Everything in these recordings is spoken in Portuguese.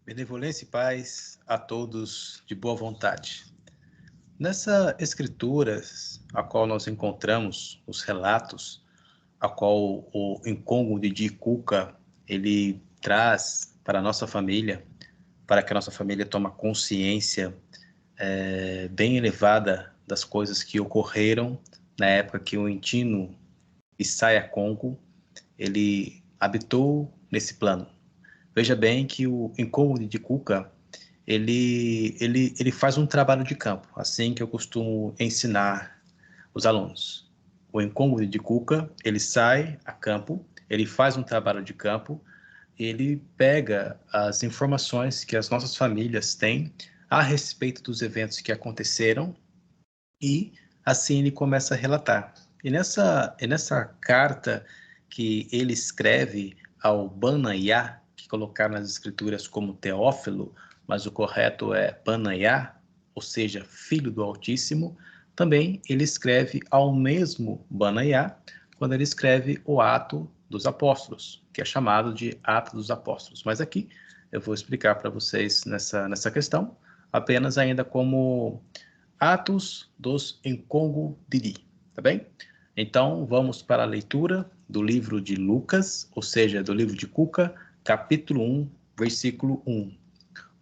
Benevolência e paz a todos de boa vontade. Nessa escritura, a qual nós encontramos os relatos, a qual o incômodo de Cuca, ele traz para a nossa família, para que a nossa família tome consciência bem elevada das coisas que ocorreram na época que o Intino Issaia Congo, ele habitou nesse plano. Veja bem que o incômodo de Cuca, ele faz um trabalho de campo, assim que eu costumo ensinar os alunos. O incômodo de Cuca, ele sai a campo, ele faz um trabalho de campo, ele pega as informações que as nossas famílias têm a respeito dos eventos que aconteceram e assim ele começa a relatar. E nessa carta que ele escreve ao Banaiá, que colocaram nas escrituras como Teófilo, mas o correto é Banaiá, ou seja, filho do Altíssimo, também ele escreve ao mesmo Banaiá, quando ele escreve o Ato dos Apóstolos, que é chamado de Ato dos Apóstolos. Mas aqui eu vou explicar para vocês nessa questão, apenas ainda como Atos dos Nkongo Didi, tá bem? Então, vamos para a leitura do livro de Lucas, ou seja, do livro de Cuca, capítulo 1, versículo 1.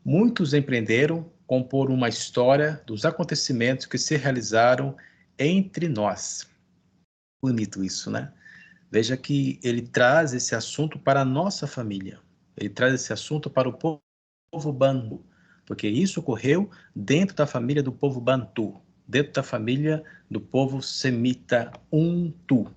Muitos empreenderam compor uma história dos acontecimentos que se realizaram entre nós. Bonito isso, né? Veja que ele traz esse assunto para a nossa família. Ele traz esse assunto para o povo Bantu, porque isso ocorreu dentro da família do povo Bantu, dentro da família do povo semita Untu.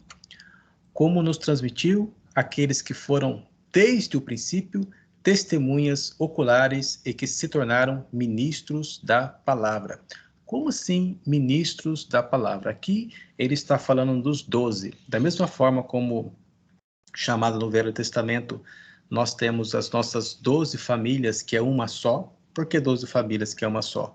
Como nos transmitiu aqueles que foram, desde o princípio, testemunhas oculares e que se tornaram ministros da palavra. Como assim ministros da palavra? Aqui ele está falando dos 12. Da mesma forma como chamado no Velho Testamento, nós temos as nossas 12 famílias, que é uma só. Por que 12 famílias, que é uma só?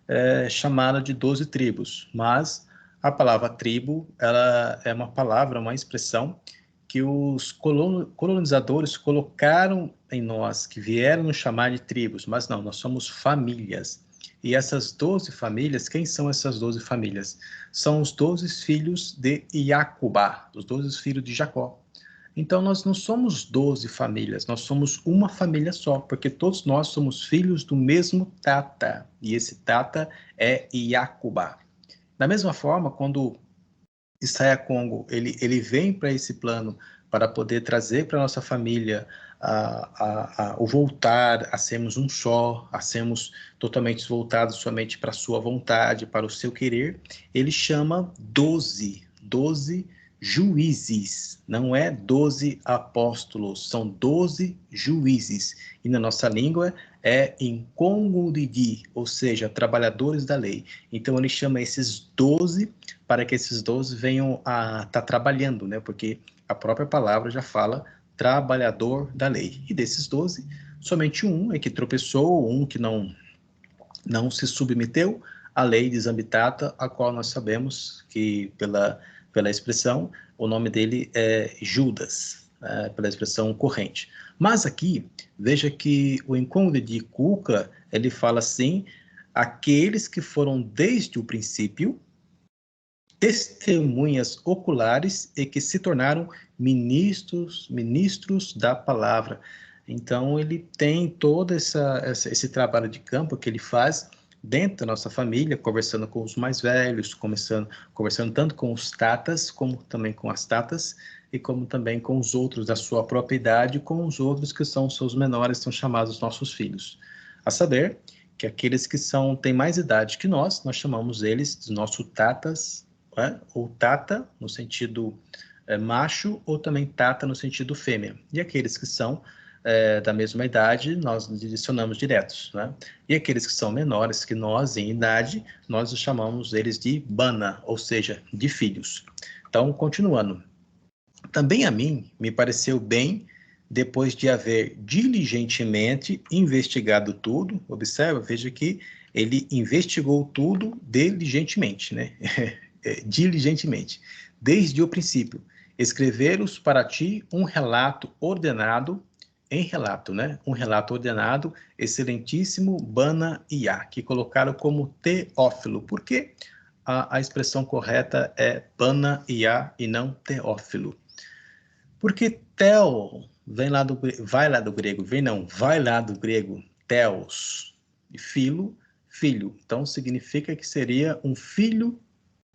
É chamada de 12 tribos, mas a palavra tribo, ela é uma palavra, uma expressão que os colonizadores colocaram em nós, que vieram nos chamar de tribos, mas não, nós somos famílias. E essas 12 famílias, quem são essas 12 famílias? São os 12 filhos de Iacubá, os 12 filhos de Jacó. Então, nós não somos 12 famílias, nós somos uma família só, porque todos nós somos filhos do mesmo Tata, e esse Tata é Iacubá. Da mesma forma, quando Issaia Congo, ele vem para esse plano para poder trazer para a nossa família o voltar a sermos um só, a sermos totalmente voltados somente para a sua vontade, para o seu querer, ele chama 12 juízes, não é 12 apóstolos, são 12 juízes. E na nossa língua é Nkonguridi, ou seja, trabalhadores da lei. Então ele chama esses 12 para que esses 12 venham a estar trabalhando, né? Porque a própria palavra já fala trabalhador da lei. E desses 12, somente um é que tropeçou, um que não se submeteu à lei de Zambitata, a qual nós sabemos que, pela expressão, o nome dele é Judas, pela expressão corrente. Mas aqui, veja que o incômodo de Cuca, ele fala assim, aqueles que foram desde o princípio testemunhas oculares e que se tornaram ministros da palavra. Então, ele tem todo esse trabalho de campo que ele faz dentro da nossa família, conversando com os mais velhos, conversando tanto com os tatas, como também com as tatas, e como também com os outros da sua própria idade, com os outros que são seus menores, são chamados nossos filhos. A saber, que aqueles que têm mais idade que nós chamamos eles de nossos tatas, ou tata, no sentido macho, ou também tata, no sentido fêmea. E aqueles que são da mesma idade, nós direcionamos diretos. Né? E aqueles que são menores que nós, em idade, nós chamamos eles de bana, ou seja, de filhos. Então, continuando. Também a mim me pareceu bem, depois de haver diligentemente investigado tudo, observa, veja que ele investigou tudo diligentemente, né? Diligentemente, desde o princípio, escrever-os para ti um relato ordenado em relato, né? Um relato ordenado, excelentíssimo Bana Iá, que colocaram como Teófilo. Por quê? A expressão correta é Bana Iá e não Teófilo. Porque Theo vai lá do grego, vai lá do grego, Theos, e filo, filho. Então significa que seria um filho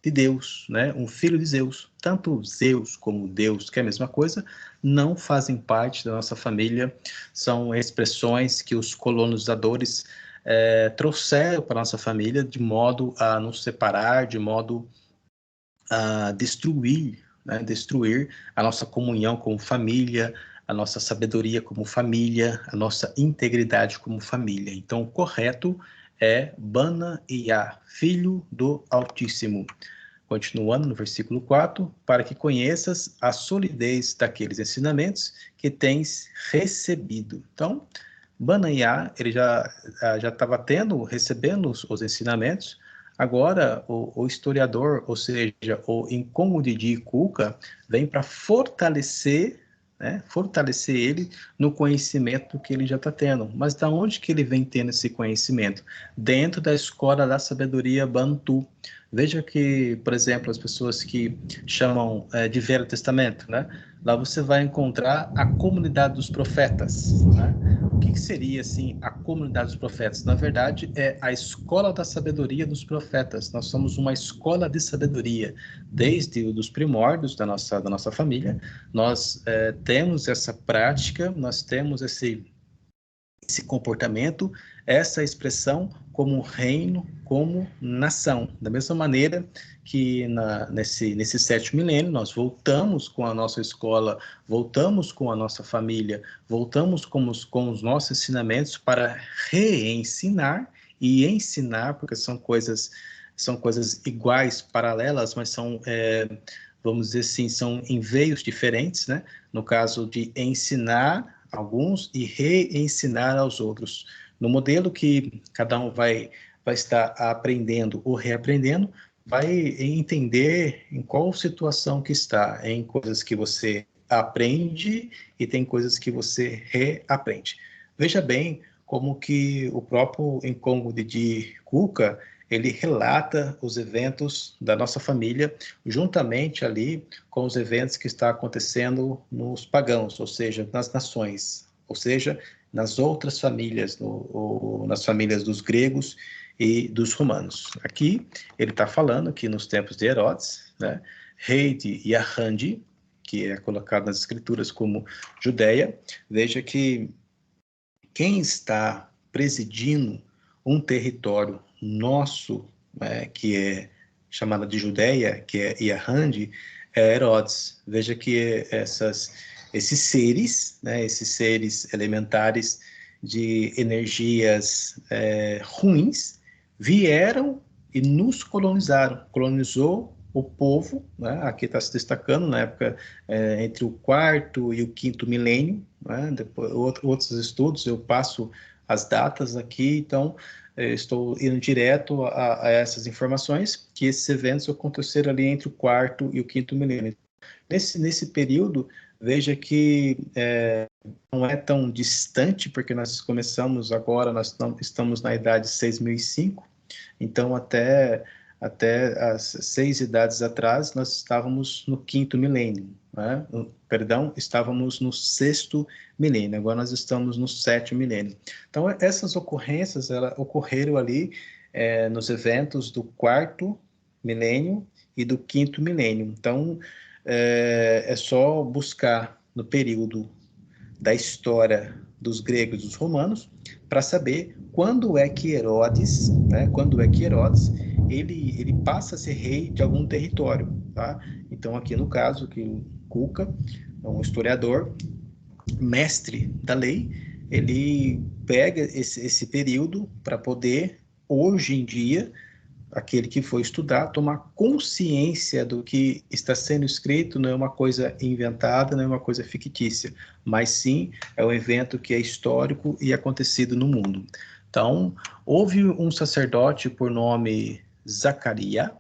de Deus, né? Um filho de Zeus. Tanto Zeus como Deus, que é a mesma coisa, não fazem parte da nossa família, são expressões que os colonizadores trouxeram para a nossa família de modo a nos separar, de modo a destruir, né? Destruir a nossa comunhão como família, a nossa sabedoria como família, a nossa integridade como família. Então, o correto é Bana Iá, filho do Altíssimo. Continuando no versículo 4, para que conheças a solidez daqueles ensinamentos que tens recebido. Então, Banaiá, ele já estava recebendo os ensinamentos. Agora, o historiador, ou seja, o incômodo de Kuka, vem para fortalecer, né, fortalecer ele no conhecimento que ele já está tendo. Mas da onde que ele vem tendo esse conhecimento? Dentro da escola da sabedoria Bantu. Veja que, por exemplo, as pessoas que chamam de Velho Testamento, né? Lá você vai encontrar a comunidade dos profetas, né? O que seria, assim, a comunidade dos profetas? Na verdade, é a escola da sabedoria dos profetas. Nós somos uma escola de sabedoria. Desde os primórdios da nossa família, nós temos essa prática, nós temos esse comportamento, essa expressão como reino, como nação. Da mesma maneira que nesse sétimo milênio, nós voltamos com a nossa escola, voltamos com a nossa família, voltamos com os nossos ensinamentos para reensinar e ensinar, porque são coisas iguais, paralelas, mas são, vamos dizer assim, são enveios diferentes, né? No caso de ensinar alguns e reensinar aos outros. No modelo que cada um vai estar aprendendo ou reaprendendo, vai entender em qual situação que está, em coisas que você aprende e tem coisas que você reaprende. Veja bem como que o próprio Nkongu de Kuka, ele relata os eventos da nossa família, juntamente ali com os eventos que estão acontecendo nos pagãos, ou seja, nas nações, ou seja, nas outras famílias, nas famílias dos gregos e dos romanos. Aqui ele está falando que nos tempos de Herodes, né, rei de Yarrandi, que é colocado nas escrituras como Judéia, veja que quem está presidindo um território nosso, que é chamada de Judéia, que é Yarrandi, é Herodes. Veja que esses seres, né, esses seres elementares de energias ruins, vieram e nos colonizaram. Colonizou o povo, né? Aqui está se destacando na época entre o quarto e o quinto milênio, né? Depois, outros estudos eu passo as datas aqui, então estou indo direto a essas informações, que esses eventos aconteceram ali entre o quarto e o quinto milênio. Nesse período, veja que não é tão distante, porque nós começamos agora, nós estamos na idade 6005, então até as 6 idades atrás, nós estávamos no quinto milênio, né? Perdão, estávamos no sexto milênio, agora nós estamos no sétimo milênio. Então, essas ocorrências ocorreram ali nos eventos do quarto milênio e do quinto milênio. Então, é só buscar no período da história dos gregos e dos romanos para saber quando é que Herodes, né, ele passa a ser rei de algum território, tá? Então aqui no caso que o Kuka, um historiador, mestre da lei, ele pega esse período para poder hoje em dia aquele que for estudar, tomar consciência do que está sendo escrito, não é uma coisa inventada, não é uma coisa fictícia, mas sim é um evento que é histórico e acontecido no mundo. Então, houve um sacerdote por nome Zacaria,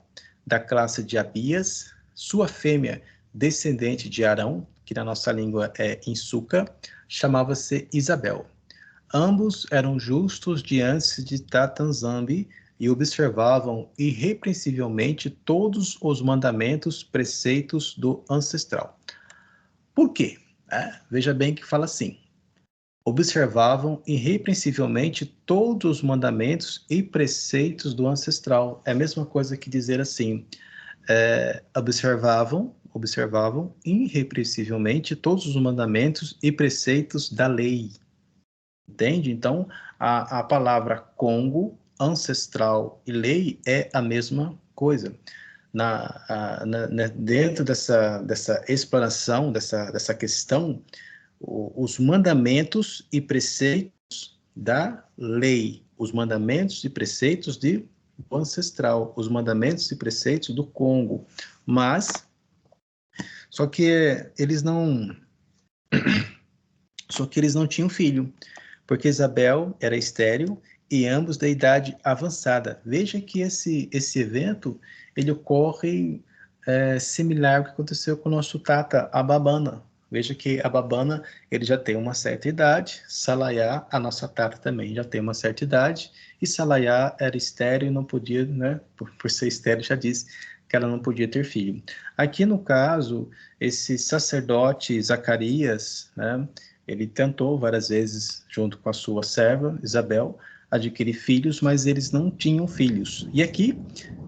da classe de Abias, sua fêmea descendente de Arão, que na nossa língua é Insuca, chamava-se Isabel. Ambos eram justos diante de Tatanzambi e observavam irrepreensivelmente todos os mandamentos, preceitos do ancestral. Por quê? Veja bem que fala assim: observavam irrepreensivelmente todos os mandamentos e preceitos do ancestral. É a mesma coisa que dizer assim, observavam irrepreensivelmente todos os mandamentos e preceitos da lei. Entende? Então, a palavra Congo, ancestral e lei é a mesma coisa. Dentro dessa explanação, dessa questão, os mandamentos e preceitos da lei, os mandamentos e preceitos do ancestral, os mandamentos e preceitos do Congo. Mas, só que eles não tinham filho, porque Isabel era estéril e ambos da idade avançada. Veja que esse evento ele ocorre similar ao que aconteceu com o nosso Tata Ababana. Veja que Ababana ele já tem uma certa idade, Salayá, a nossa Tata também já tem uma certa idade, e Salayá era estéril e não podia, né, por ser estéril, já disse que ela não podia ter filho. Aqui no caso, esse sacerdote Zacarias, né, ele tentou várias vezes, junto com a sua serva, Isabel, adquirir filhos, mas eles não tinham filhos. E aqui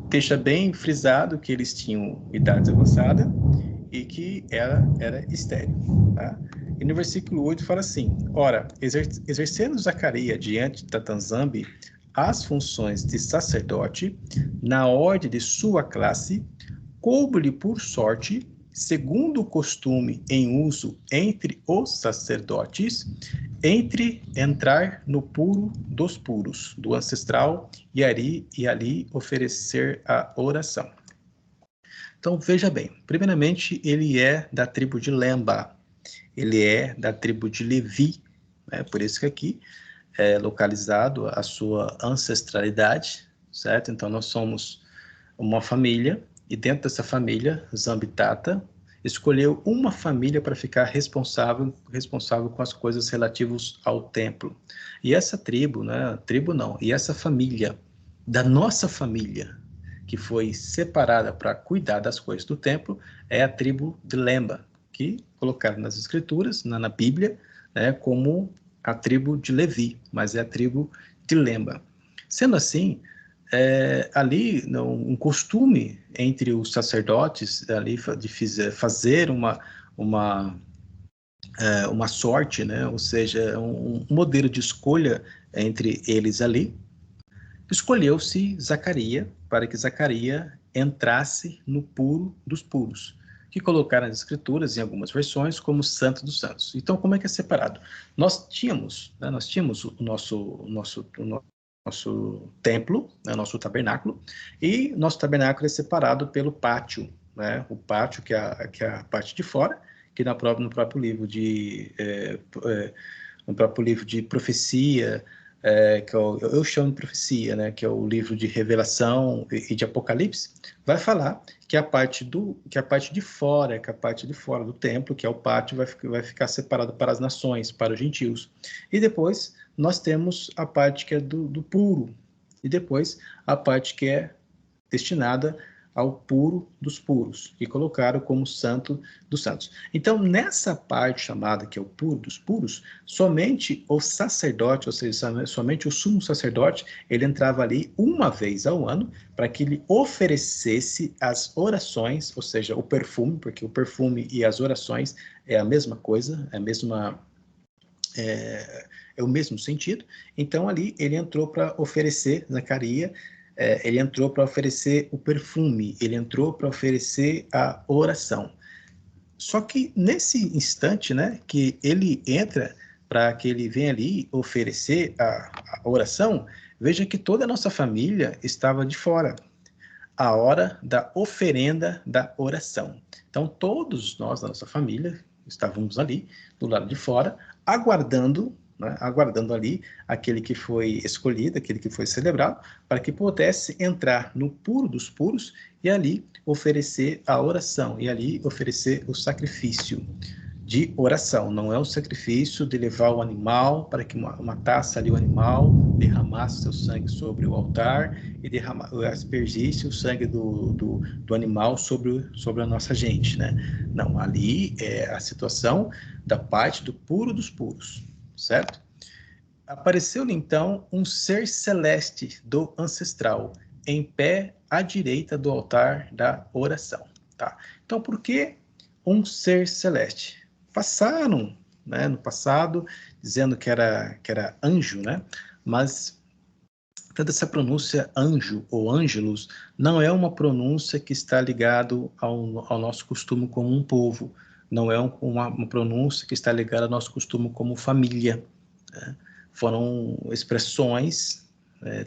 deixa bem frisado que eles tinham idade avançada e que ela era estéril. Tá? E no versículo 8 fala assim: ora, exercendo Zacarias diante de Tatanzambi as funções de sacerdote, na ordem de sua classe, coube-lhe por sorte, segundo o costume em uso entre os sacerdotes, entrar no puro dos puros, do ancestral, e ali oferecer a oração. Então, veja bem, primeiramente, ele é da tribo de Lemba, ele é da tribo de Levi, né? Por isso que aqui é localizado a sua ancestralidade, certo? Então, nós somos uma família, e dentro dessa família, Zambitata escolheu uma família para ficar responsável com as coisas relativas ao templo. E essa tribo, né? Tribo não, e essa família, da nossa família, que foi separada para cuidar das coisas do templo, é a tribo de Lemba, que colocaram nas escrituras, na Bíblia, né, como a tribo de Levi, mas é a tribo de Lemba. Sendo assim, ali um costume entre os sacerdotes ali de fazer uma sorte, né, ou seja, um modelo de escolha entre eles ali, escolheu-se Zacarias para que Zacarias entrasse no puro dos puros, que colocaram nas escrituras, em algumas versões, como Santo dos Santos. Então, como é que é separado? Nós tínhamos o nosso templo, né, nosso tabernáculo, e nosso tabernáculo é separado pelo pátio, né, o pátio que é a parte de fora, que no próprio livro de profecia, que eu chamo de profecia, né, que é o livro de Revelação e de Apocalipse, vai falar que a parte de fora do templo, que é o pátio, vai ficar separado para as nações, para os gentios. E depois nós temos a parte que é do puro, e depois a parte que é destinada ao puro dos puros, que colocaram como santo dos santos. Então, nessa parte chamada que é o puro dos puros, somente o sacerdote, ou seja, somente o sumo sacerdote, ele entrava ali uma vez ao ano para que ele oferecesse as orações, ou seja, o perfume, porque o perfume e as orações é a mesma coisa, é o mesmo sentido. Então, ali ele entrou para oferecer, Zacarias, ele entrou para oferecer o perfume, ele entrou para oferecer a oração. Só que nesse instante, né, que ele entra para que ele venha ali oferecer a oração, veja que toda a nossa família estava de fora, a hora da oferenda da oração. Então, todos nós da nossa família estávamos ali, do lado de fora, aguardando ali aquele que foi escolhido, aquele que foi celebrado, para que pudesse entrar no puro dos puros e ali oferecer a oração, e ali oferecer o sacrifício de oração. Não é o sacrifício de levar o animal para que matasse ali o animal, derramasse seu sangue sobre o altar e aspergisse o sangue do animal sobre a nossa gente, né? Não, ali é a situação da parte do puro dos puros, certo? Apareceu-lhe então um ser celeste do ancestral, em pé à direita do altar da oração. Tá? Então, por que um ser celeste? Passaram, né, no passado, dizendo que era anjo, né? Mas toda essa pronúncia anjo ou ângelos não é uma pronúncia que está ligado ao nosso costume como um povo, não é uma pronúncia que está ligada ao nosso costume como família, né? Foram expressões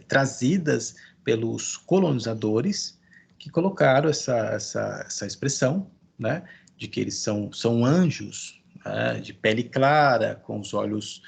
trazidas pelos colonizadores que colocaram essa expressão, né, de que eles são anjos, né, de pele clara, com os olhos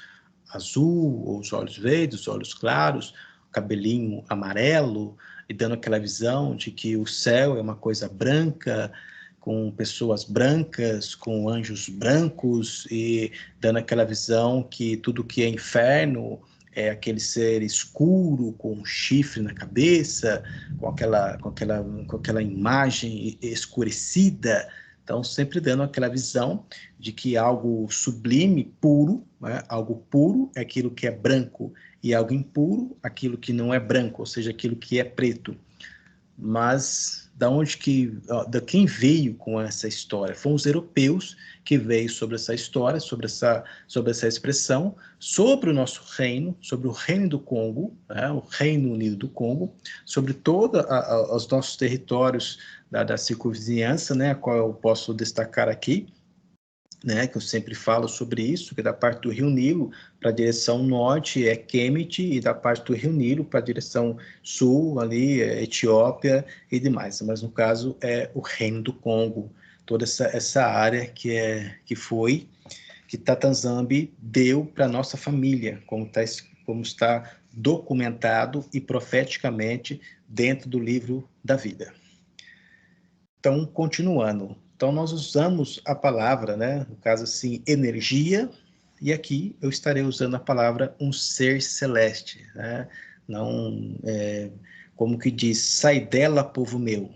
azul, ou os olhos verdes, os olhos claros, cabelinho amarelo, e dando aquela visão de que o céu é uma coisa branca, com pessoas brancas, com anjos brancos, e dando aquela visão que tudo que é inferno é aquele ser escuro, com um chifre na cabeça, com aquela imagem escurecida. Então, sempre dando aquela visão de que algo sublime, puro, né? Algo puro é aquilo que é branco, e algo impuro, aquilo que não é branco, ou seja, aquilo que é preto. Mas da quem veio com essa história? Foram os europeus que veio sobre essa história, sobre essa expressão, sobre o nosso reino, sobre o reino do Congo, né? O Reino Unido do Congo, sobre todos os nossos territórios da circunvizinhança, né? A qual eu posso destacar aqui, né, que eu sempre falo sobre isso, que da parte do Rio Nilo para a direção norte é Kemet, e da parte do Rio Nilo para a direção sul, ali é Etiópia e demais. Mas no caso é o Reino do Congo, toda essa área que Tata Nzambi deu para a nossa família, como está documentado e profeticamente dentro do livro da vida. Então, continuando. Então, nós usamos a palavra, né? No caso, assim, energia, e aqui eu estarei usando a palavra um ser celeste, né? Não, como que diz, sai dela, povo meu.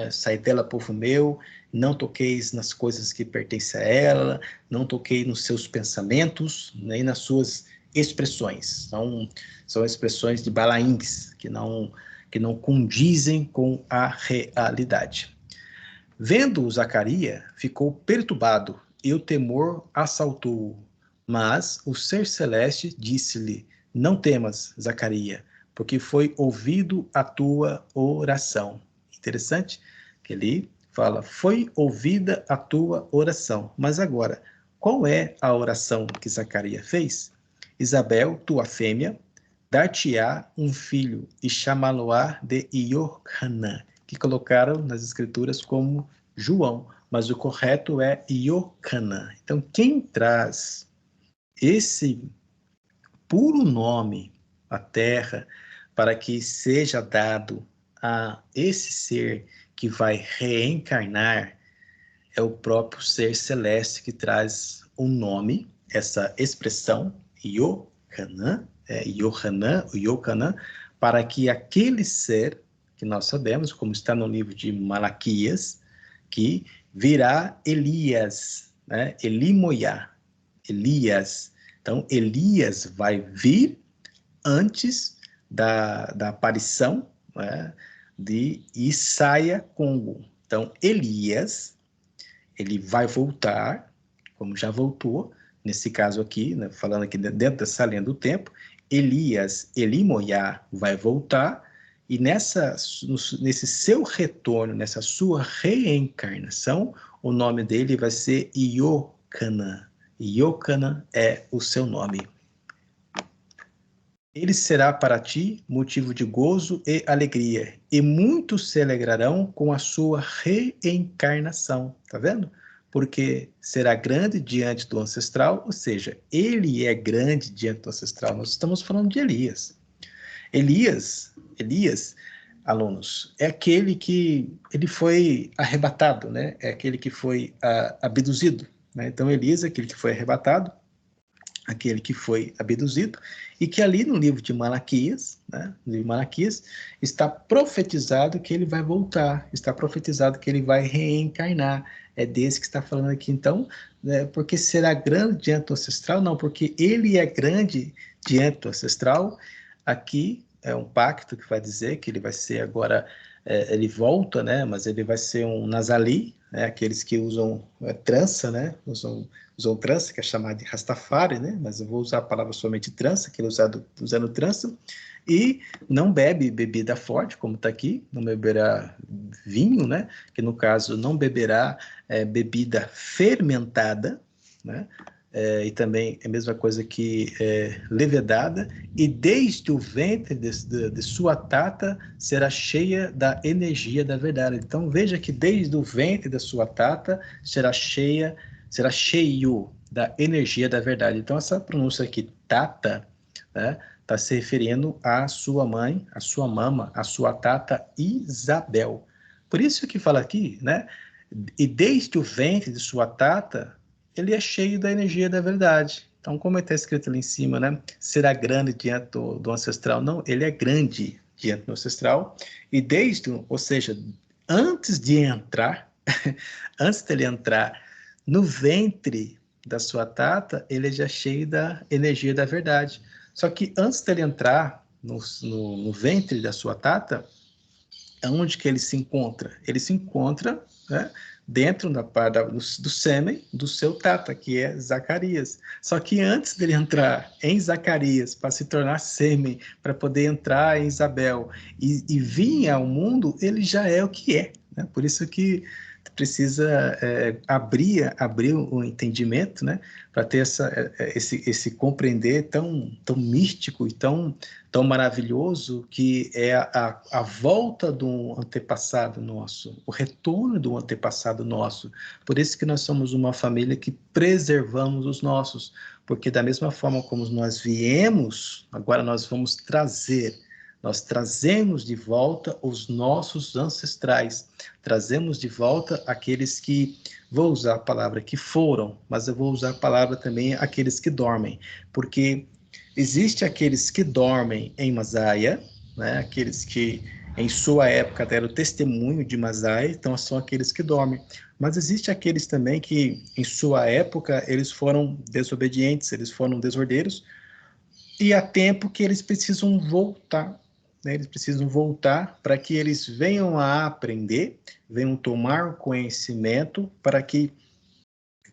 Sai dela, povo meu, não toqueis nas coisas que pertencem a ela, não toquei nos seus pensamentos, nem nas suas expressões. São expressões de Balaíns, que não condizem com a realidade. Vendo-o Zacarias, ficou perturbado, e o temor assaltou-o. Mas o ser celeste disse-lhe: Não temas, Zacarias, porque foi ouvido a tua oração. Interessante que ele fala: foi ouvida a tua oração. Mas agora, qual é a oração que Zacarias fez? Isabel, tua fêmea, dar-te-á um filho, e chamá-lo-á de Iocanã, que colocaram nas escrituras como João, mas o correto é Iocanã. Então, quem traz esse puro nome à terra para que seja dado a esse ser que vai reencarnar é o próprio ser celeste que traz o nome, essa expressão, Iocanã, Iocanã, para que aquele ser que nós sabemos, como está no livro de Malaquias, que virá Elias, né? Elimoiá, Elias. Então, Elias vai vir antes da aparição, né, de Isaia Congo. Então, Elias, ele vai voltar, como já voltou, nesse caso aqui, né, falando aqui dentro dessa linha do tempo, Elias, Elimoiá, vai voltar, e nesse seu retorno, nessa sua reencarnação, o nome dele vai ser Iocanã. Iocanã é o seu nome. Ele será para ti motivo de gozo e alegria, e muitos se alegrarão com a sua reencarnação. Tá vendo? Porque será grande diante do ancestral, ou seja, ele é grande diante do ancestral. Nós estamos falando de Elias. Elias, alunos, é aquele que ele foi arrebatado, né? É aquele que foi abduzido né? Então, Elias é aquele que foi arrebatado, aquele que foi abduzido, e que ali no livro de Malaquias, né, no livro de Malaquias, está profetizado que ele vai voltar, está profetizado que ele vai reencarnar. É desse que está falando aqui. Então, né, porque será grande diante do ancestral? Não, porque ele é grande diante do ancestral. Aqui é um pacto que vai dizer que ele vai ser agora, ele volta, né, mas ele vai ser um Nazali, né, aqueles que usam trança, né, usam trança, que é chamado de Rastafari, né? Mas eu vou usar a palavra somente trança, que ele usando trança, e não bebe bebida forte, como está aqui, não beberá vinho, né? Que no caso não beberá bebida fermentada, né? E também é a mesma coisa que levedada, e desde o ventre de sua tata será cheia da energia da verdade. Então veja que desde o ventre da sua tata será cheio da energia da verdade. Então, essa pronúncia aqui, tata, né, está se referindo à sua mãe, à sua mama, à sua tata Isabel. Por isso que fala aqui, né? E desde o ventre de sua tata, ele é cheio da energia da verdade. Então, como está escrito ali em cima, né? Será grande diante do ancestral? Não, ele é grande diante do ancestral. E desde, ou seja, antes de entrar, antes dele entrar no ventre da sua tata, ele é já cheio da energia da verdade. Só que antes dele entrar no ventre da sua tata, onde que ele se encontra? Ele se encontra, né, dentro do sêmen do seu tata, que é Zacarias. Só que antes dele entrar em Zacarias, para se tornar sêmen, para poder entrar em Isabel e vir ao mundo, ele já é o que é. Né? Por isso que precisa abrir o entendimento, né, para ter esse compreender tão místico e tão maravilhoso que é a volta do antepassado nosso, o retorno do antepassado nosso. Por isso que nós somos uma família que preservamos os nossos, porque da mesma forma como nós viemos, agora nós vamos trazer. Nós trazemos de volta os nossos ancestrais, trazemos de volta aqueles que, vou usar a palavra que foram, mas eu vou usar a palavra também aqueles que dormem, porque existe aqueles que dormem em Masaya, né? Aqueles que em sua época deram testemunho de Masaya, então são aqueles que dormem. Mas existe aqueles também que em sua época eles foram desobedientes, eles foram desordeiros, e há tempo que eles precisam voltar, né? Eles precisam voltar para que eles venham a aprender, venham tomar conhecimento, para que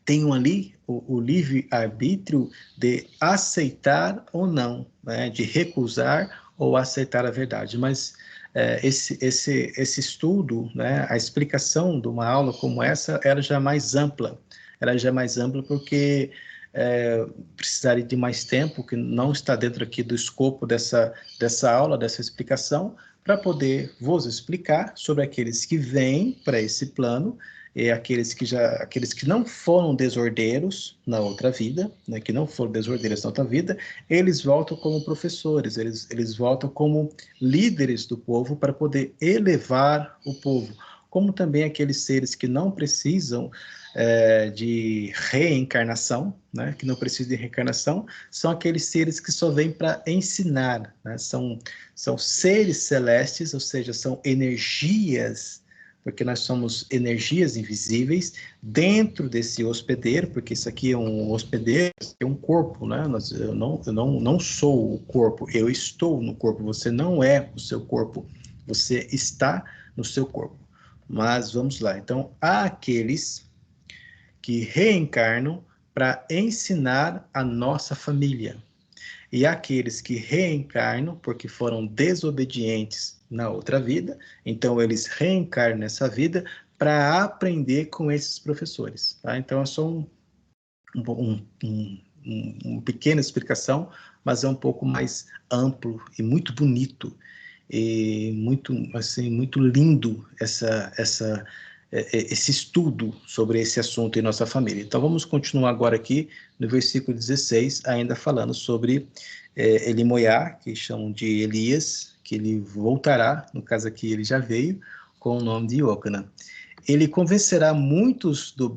tenham ali o livre-arbítrio de aceitar ou não, né? De recusar ou aceitar a verdade. Mas esse estudo, né? A explicação de uma aula como essa, ela já é mais ampla. Ela já é mais ampla porque precisaria de mais tempo, que não está dentro aqui do escopo dessa aula, dessa explicação, para poder vos explicar sobre aqueles que vêm para esse plano, e aqueles que não foram desordeiros na outra vida, né, que não foram desordeiros na outra vida, eles voltam como professores, eles voltam como líderes do povo para poder elevar o povo, como também aqueles seres que não precisam de reencarnação, né, que não precisam de reencarnação, são aqueles seres que só vêm para ensinar, né, são seres celestes, ou seja, são energias, porque nós somos energias invisíveis dentro desse hospedeiro, porque isso aqui é um hospedeiro, é um corpo, né? Eu não sou o corpo, eu estou no corpo, você não é o seu corpo, você está no seu corpo. Mas vamos lá, então, há aqueles que reencarnam para ensinar a nossa família, e aqueles que reencarnam porque foram desobedientes na outra vida, então eles reencarnam nessa vida para aprender com esses professores. Tá? Então é só uma pequena explicação, mas é um pouco mais amplo e muito bonito e muito lindo esse estudo sobre esse assunto em nossa família. Então, vamos continuar agora aqui no versículo 16, ainda falando sobre Elimoiá, que chamam de Elias, que ele voltará, no caso aqui ele já veio, com o nome de Iocana. ele convencerá muitos dos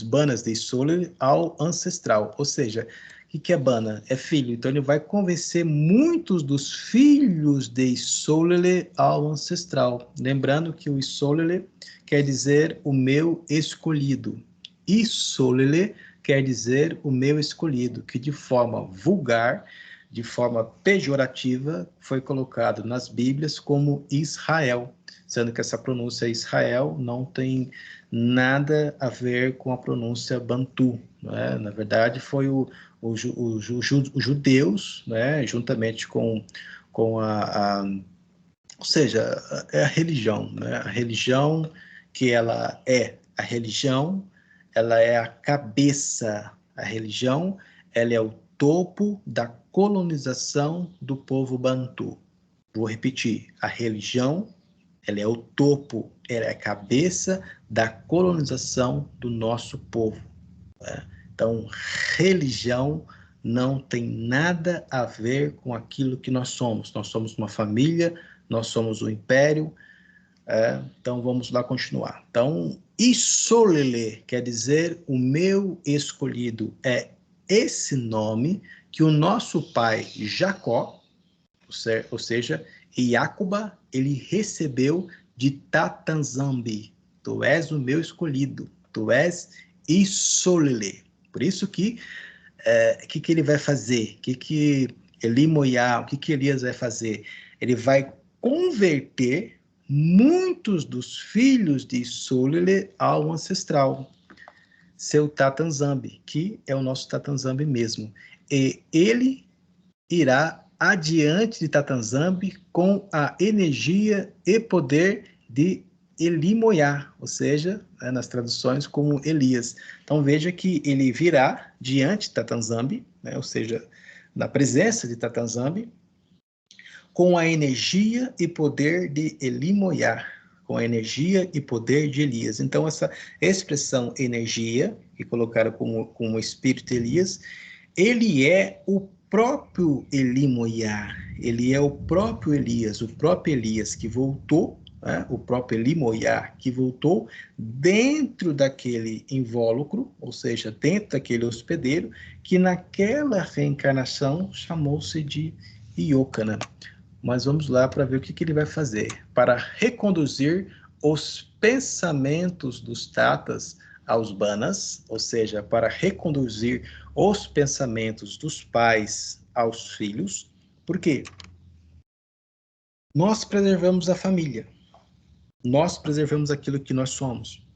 Banas de Solele ao ancestral. Ou seja, o que é Bana? É filho. Então, ele vai convencer muitos dos filhos de Isolele ao ancestral. Lembrando que o Isolele quer dizer o meu escolhido. Isolele quer dizer o meu escolhido, que de forma vulgar, de forma pejorativa, foi colocado nas Bíblias como Israel, sendo que essa pronúncia Israel não tem nada a ver com a pronúncia Bantu. Né? Na verdade, foi os judeus, né, juntamente com ou seja, é a religião, né? A religião que ela é a religião, ela é a cabeça, a religião, ela é o topo da colonização do povo Bantu. Vou repetir, a religião, ela é o topo, ela é a cabeça da colonização do nosso povo. Né? Então, religião não tem nada a ver com aquilo que nós somos. Nós somos uma família, nós somos um império. Então, vamos lá continuar. Então, Isolele quer dizer o meu escolhido. É esse nome que o nosso pai Jacó, ou seja, Iacoba, ele recebeu de Tatanzambi. Tu és o meu escolhido. Tu és Isolele. Por isso que que ele vai fazer? Que Elimoiá, o que Elias vai fazer? Ele vai converter muitos dos filhos de Isolele ao ancestral, seu Tatanzambi, que é o nosso Tatanzambi mesmo. E ele irá adiante de Tatanzambi com a energia e poder de Elimoiá, ou seja, nas traduções como Elias. Então veja que ele virá diante de Tatanzambi, ou seja, na presença de Tatanzambi, com a energia e poder de Elimoiá, com a energia e poder de Elias. Então essa expressão energia, que colocaram como espírito Elias, ele é o próprio Elimoiá, ele é o próprio Elias que voltou, né? O próprio Elimoiá que voltou dentro daquele invólucro, ou seja, dentro daquele hospedeiro, que naquela reencarnação chamou-se de Iocana. Mas vamos lá para ver o que ele vai fazer. Para reconduzir os pensamentos dos Tatas aos Banas, ou seja, para reconduzir os pensamentos dos pais aos filhos. Por quê? Nós preservamos a família. Nós preservamos aquilo que nós somos.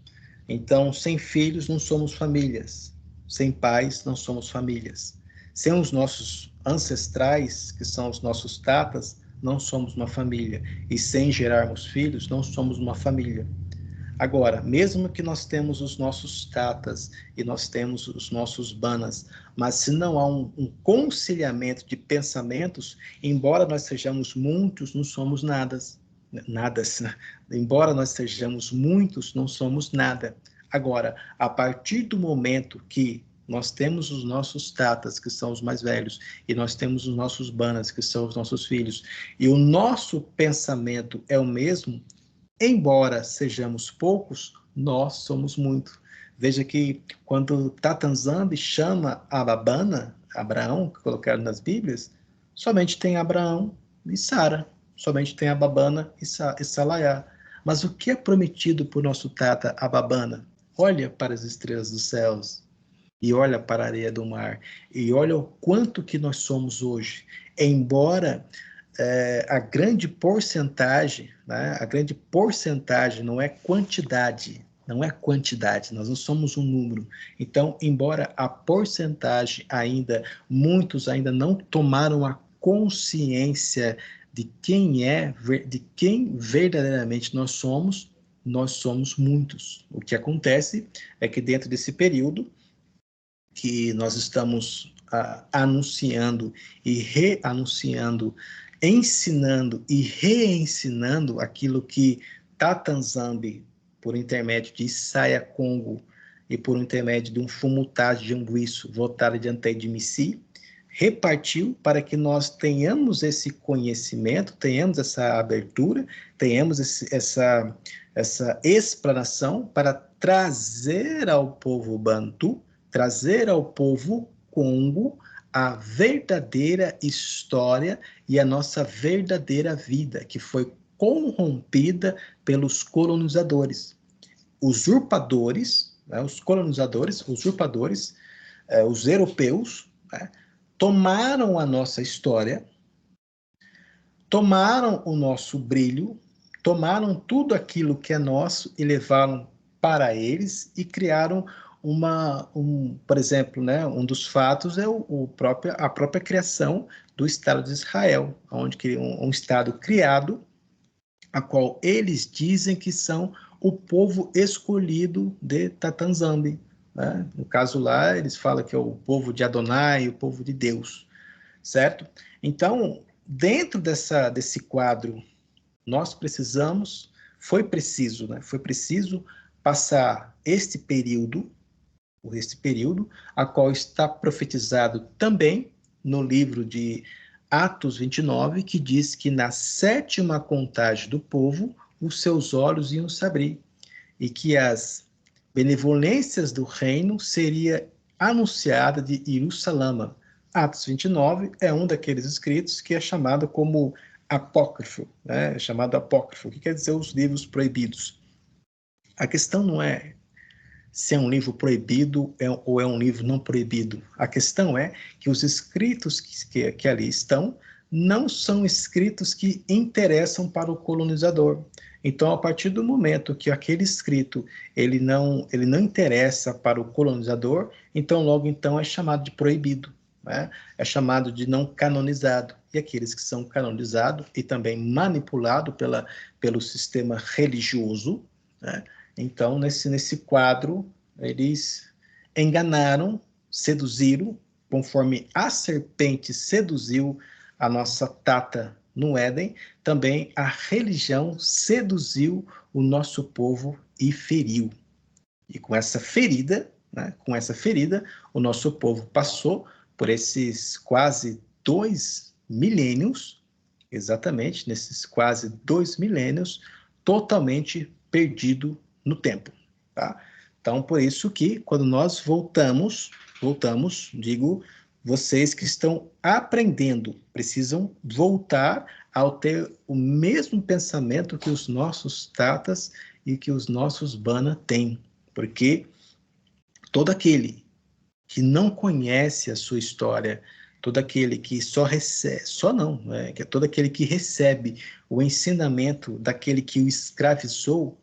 Então, sem filhos não somos famílias. Sem pais não somos famílias. Sem os nossos ancestrais, que são os nossos tatas, não somos uma família. E sem gerarmos filhos, não somos uma família. Agora, mesmo que nós temos os nossos tatas e nós temos os nossos banas, mas se não há um conciliamento de pensamentos, embora nós sejamos muitos, não somos nada. Embora nós sejamos muitos, não somos nada. Agora, a partir do momento que nós temos os nossos tatas, que são os mais velhos, e nós temos os nossos banas, que são os nossos filhos, e o nosso pensamento é o mesmo, embora sejamos poucos, nós somos muito. Veja que quando Tatanzambi chama Ababana, Abraão, que colocaram nas Bíblias, somente tem Abraão e Sara. Somente tem Ababana e Salaiá. Mas o que é prometido por nosso Tata Ababana? Olha para as estrelas dos céus e olha para a areia do mar e olha o quanto que nós somos hoje. Embora a grande porcentagem, né? A grande porcentagem não é quantidade, nós não somos um número. Então, embora a porcentagem muitos ainda não tomaram a consciência de quem verdadeiramente nós somos muitos. O que acontece é que dentro desse período que nós estamos anunciando e reanunciando, ensinando e reensinando aquilo que Tatanzambi, por intermédio de Isaya Congo e por intermédio de um Fumutaz de Anguiço, voltado diante de Missi, repartiu para que nós tenhamos esse conhecimento, tenhamos essa abertura, tenhamos essa explanação para trazer ao povo bantu, trazer ao povo Congo a verdadeira história e a nossa verdadeira vida, que foi corrompida pelos colonizadores. Usurpadores, né, os colonizadores, usurpadores, os europeus, né, tomaram a nossa história, tomaram o nosso brilho, tomaram tudo aquilo que é nosso e levaram para eles e criaram por exemplo, né, um dos fatos é a própria criação do Estado de Israel, onde um Estado criado, a qual eles dizem que são o povo escolhido de Tatanzambi. Né? No caso lá, eles falam que é o povo de Adonai, o povo de Deus, certo? Então, dentro desse quadro, foi preciso passar este período, a qual está profetizado também no livro de Atos 29, que diz que na 7ª contagem do povo, os seus olhos iam se abrir, e que as benevolências do reino seria anunciada de Jerusalém. Atos 29 é um daqueles escritos que é chamado como apócrifo, né? É chamado apócrifo, que quer dizer os livros proibidos. A questão não é se é um livro proibido ou é um livro não proibido. A questão é que os escritos que ali estão não são escritos que interessam para o colonizador. Então, a partir do momento que aquele escrito ele não interessa para o colonizador, então logo então é chamado de proibido, né? É chamado de não canonizado. E aqueles que são canonizados e também manipulados pelo sistema religioso, né? Então, nesse quadro, eles enganaram, seduziram, conforme a serpente seduziu a nossa Tata no Éden, também a religião seduziu o nosso povo e feriu. E com essa ferida, né, o nosso povo passou por esses quase 2 milênios, exatamente, nesses quase 2 milênios, totalmente perdido no tempo, tá? Então, por isso que quando nós voltamos, digo, vocês que estão aprendendo precisam voltar ao ter o mesmo pensamento que os nossos tatas e que os nossos bana têm, porque todo aquele que não conhece a sua história, todo aquele que só recebe, que é todo aquele que recebe o ensinamento daquele que o escravizou,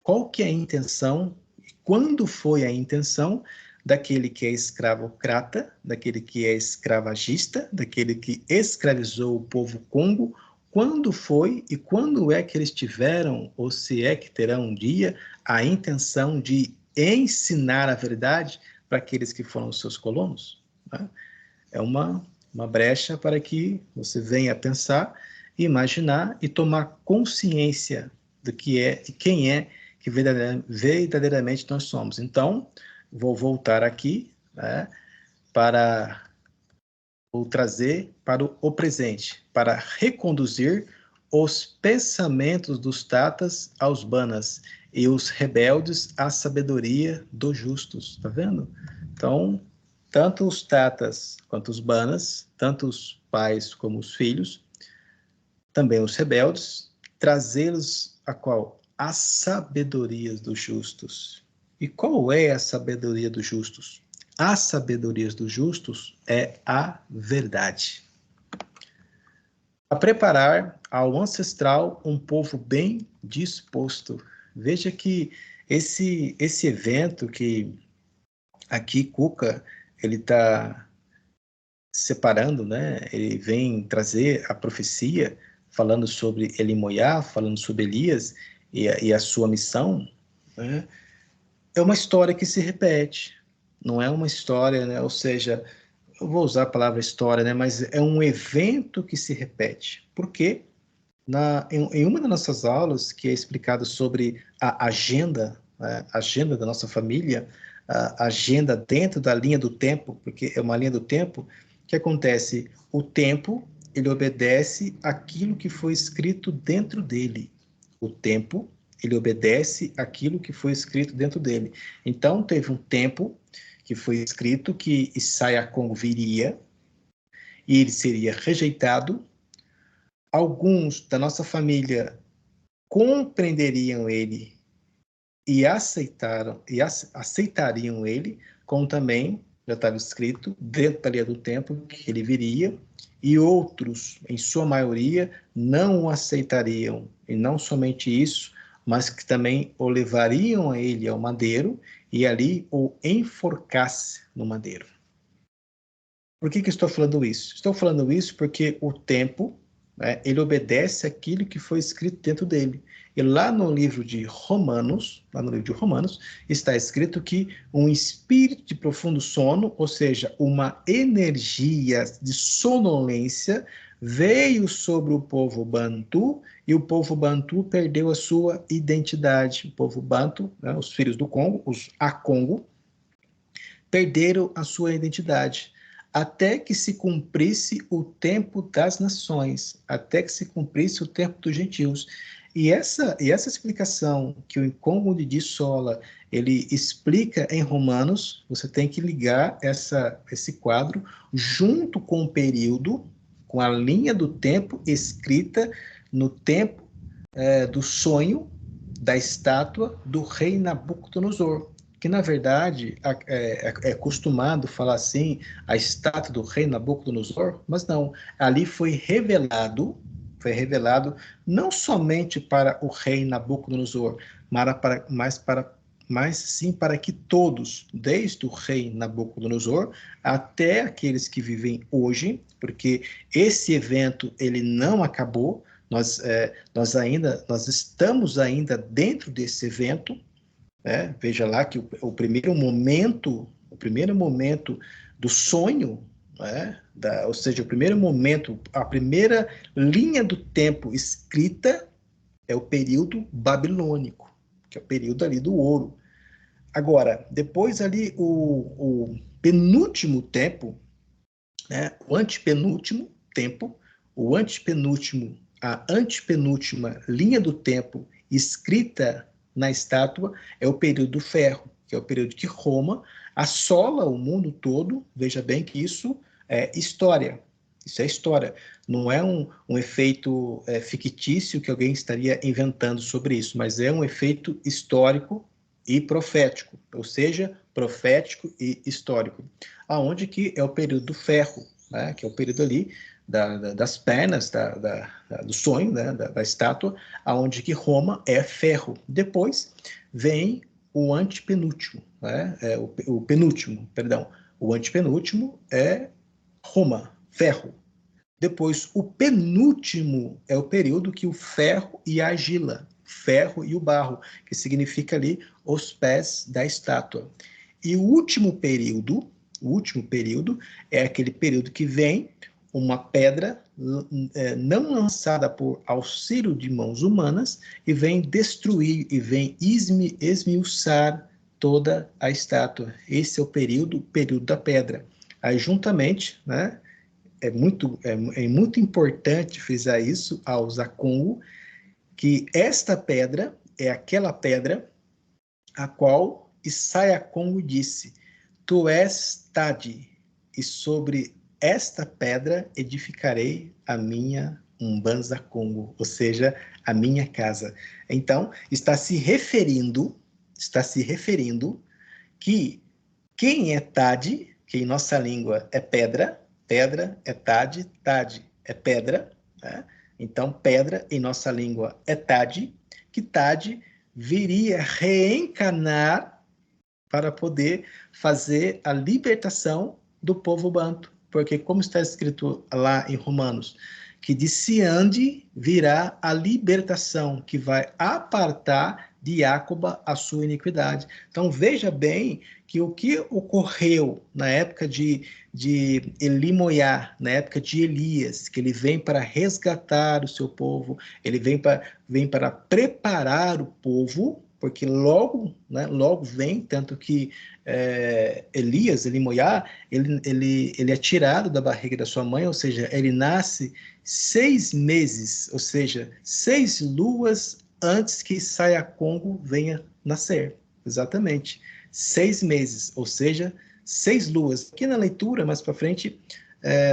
qual que é a intenção, quando foi a intenção daquele que é escravocrata, daquele que é escravagista, daquele que escravizou o povo Congo, quando foi e quando é que eles tiveram, ou se é que terão um dia, a intenção de ensinar a verdade para aqueles que foram os seus colonos? Né? É uma brecha para que você venha a pensar, imaginar e tomar consciência do que é e quem é que verdadeiramente nós somos. Então, vou voltar aqui, né, vou trazer para o presente, para reconduzir os pensamentos dos tatas aos banas e os rebeldes à sabedoria dos justos. Tá vendo? Então, tanto os tatas quanto os banas, tanto os pais como os filhos, também os rebeldes, trazê-los a qual? As sabedorias dos justos. E qual é a sabedoria dos justos? A sabedoria dos justos é a verdade. A preparar ao ancestral um povo bem disposto. Veja que esse evento que aqui Cuca ele está separando, né? Ele vem trazer a profecia falando sobre Elimoiá, falando sobre Elias e a sua missão, né? É uma história que se repete, não é uma história, né? Ou seja, eu vou usar a palavra história, né? Mas é um evento que se repete. Por quê? Em uma das nossas aulas, que é explicado sobre a agenda, né? A agenda da nossa família, a agenda dentro da linha do tempo, porque é uma linha do tempo, o que acontece? O tempo, ele obedece aquilo que foi escrito dentro dele. O tempo, ele obedece aquilo que foi escrito dentro dele. Então, teve um tempo que foi escrito que Isaiah Congo viria e ele seria rejeitado. Alguns da nossa família compreenderiam ele e aceitariam ele, como também já estava escrito dentro da linha do tempo que ele viria, e outros, em sua maioria, não o aceitariam. E não somente isso, mas que também o levariam a ele ao madeiro e ali o enforcasse no madeiro. Por que estou falando isso? Estou falando isso porque o tempo, né, ele obedece aquilo que foi escrito dentro dele. E lá no livro de Romanos, está escrito que um espírito de profundo sono, ou seja, uma energia de sonolência, veio sobre o povo Bantu, e o povo Bantu perdeu a sua identidade. O povo Bantu, né, os filhos do Congo, os Akongo, perderam a sua identidade, até que se cumprisse o tempo das nações, até que se cumprisse o tempo dos gentios. E essa explicação que o Incômodo de Sola, ele explica em Romanos, você tem que ligar esse quadro junto com o período, com a linha do tempo escrita no tempo do sonho da estátua do rei Nabucodonosor, que na verdade é costumado falar assim, a estátua do rei Nabucodonosor, mas não, ali foi revelado não somente para o rei Nabucodonosor, mas sim para que todos, desde o rei Nabucodonosor até aqueles que vivem hoje, porque esse evento ele não acabou, nós estamos ainda dentro desse evento, né? Veja lá que o primeiro momento do sonho, né? Ou seja, o primeiro momento, a primeira linha do tempo escrita é o período babilônico, que é o período ali do ouro. Agora, depois ali o penúltimo tempo, né? O antepenúltimo tempo, a antepenúltima linha do tempo escrita na estátua é o período do ferro, que é o período que Roma assola o mundo todo. Veja bem que isso é história. Isso é história. Não é um efeito fictício que alguém estaria inventando sobre isso, mas é um efeito histórico e profético, ou seja, profético e histórico, aonde que é o período do ferro, né, que é o período ali das pernas, do sonho, né, da estátua, aonde que Roma é ferro. Depois vem o antepenúltimo, né, o penúltimo, perdão. O antepenúltimo é Roma, ferro. Depois, o penúltimo é o período que o ferro e a argila, ferro e o barro, que significa ali os pés da estátua. E o último período é aquele período que vem uma pedra não lançada por auxílio de mãos humanas e vem destruir e vem esmiuçar toda a estátua. Esse é o período da pedra. Aí, juntamente, né, é muito importante frisar isso aos Akongo, que esta pedra é aquela pedra a qual Isaiah Congo disse: Tu és Tade, e sobre esta pedra edificarei a minha Umbanza Congo, ou seja, a minha casa. Então, está se referindo que quem é Tade, que em nossa língua é pedra, pedra é Tade, Tade é pedra, né? Então, pedra em nossa língua é Tade, que Tade viria reencarnar para poder fazer a libertação do povo banto. Porque, como está escrito lá em Romanos, que de Siande virá a libertação, que vai apartar de Jacoba a sua iniquidade. Então, veja bem que o que ocorreu na época de Elimoiá, na época de Elias, que ele vem para resgatar o seu povo, ele vem para preparar o povo, porque logo, né, logo vem, tanto que Elias, Elimoiá, ele é tirado da barriga da sua mãe, ou seja, ele nasce 6 meses, ou seja, 6 luas antes que Saiacongo venha nascer. Exatamente. 6 meses, ou seja, 6 luas. Aqui na leitura, mais para frente,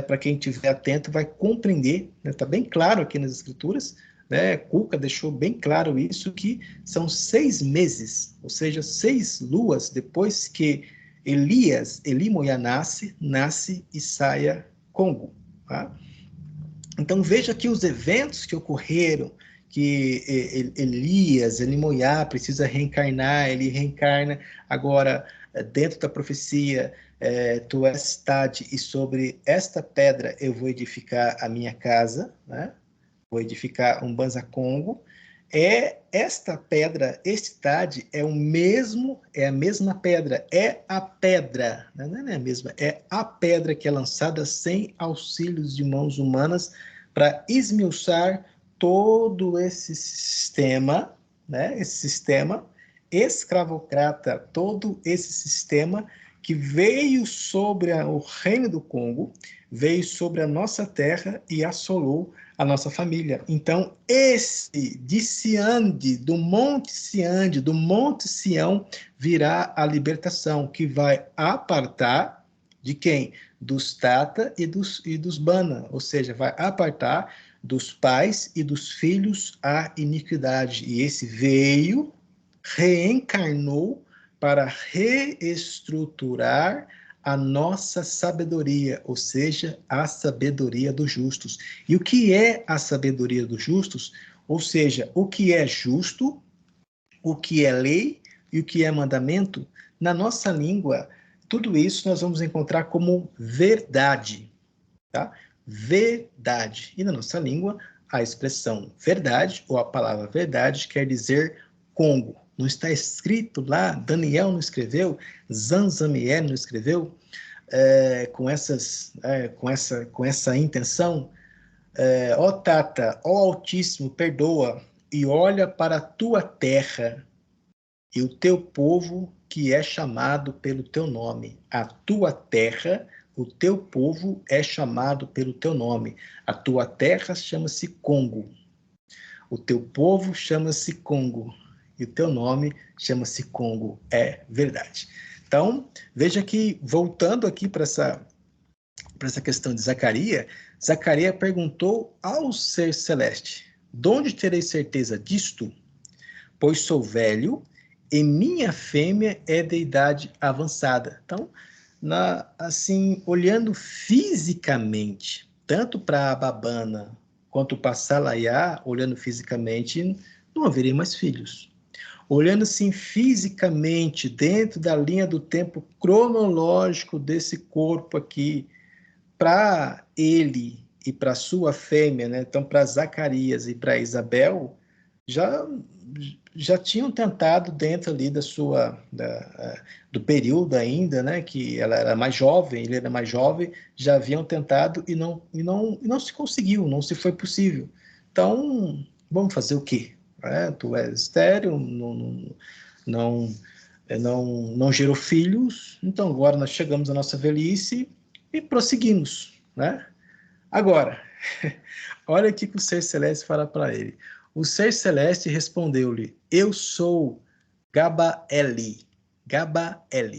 para quem estiver atento, vai compreender, está bem claro aqui nas escrituras, né? Cuca deixou bem claro isso, que são 6 meses, ou seja, 6 luas depois que Elimoiá nasce Isaia Congo. Tá? Então veja aqui os eventos que ocorreram, que Elias, Elimoiá precisa reencarnar, ele reencarna agora dentro da profecia, tu és Tade, e sobre esta pedra eu vou edificar a minha casa, né? Vou edificar um Banza Congo. Esta pedra, este Tade, é a mesma pedra, é a pedra, não é a mesma, é a pedra que é lançada sem auxílios de mãos humanas para esmiuçar todo esse sistema, né? Esse sistema escravocrata, todo esse sistema que veio sobre o reino do Congo, veio sobre a nossa terra e assolou a nossa família. Então, esse de Siande, do Monte Siande, do Monte Sião, virá a libertação, que vai apartar de quem? Dos Tata e dos Bana, ou seja, vai apartar dos pais e dos filhos a iniquidade. E esse veio, reencarnou para reestruturar a nossa sabedoria, ou seja, a sabedoria dos justos. E o que é a sabedoria dos justos? Ou seja, o que é justo, o que é lei e o que é mandamento? Na nossa língua, tudo isso nós vamos encontrar como verdade, tá? Verdade. E na nossa língua, a expressão verdade, ou a palavra verdade, quer dizer Congo. Não está escrito lá, Daniel não escreveu, Zanzamiel não escreveu, com essa intenção, ó Tata, ó Altíssimo, perdoa e olha para a tua terra e o teu povo que é chamado pelo teu nome. A tua terra, o teu povo é chamado pelo teu nome. A tua terra chama-se Congo. O teu povo chama-se Congo. E o teu nome chama-se Congo. É verdade. Então, veja que, voltando aqui para essa questão de Zacarias, Zacarias perguntou ao ser celeste: de onde terei certeza disto? Pois sou velho e minha fêmea é de idade avançada. Então, assim, olhando fisicamente, tanto para a Babana quanto para Salaiá, olhando fisicamente, não haveria mais filhos. Olhando assim fisicamente, dentro da linha do tempo cronológico desse corpo aqui, para ele e para sua fêmea, né? Então para Zacarias e para Isabel, já tinham tentado dentro ali do período ainda, né? Que ela era mais jovem, ele era mais jovem, já haviam tentado e não se conseguiu, não se foi possível. Então vamos fazer o quê? Tu és estéril, não gerou filhos, então agora nós chegamos à nossa velhice e prosseguimos, né? Agora, olha o que o ser celeste fala para ele. O ser celeste respondeu-lhe: eu sou Gabaeli,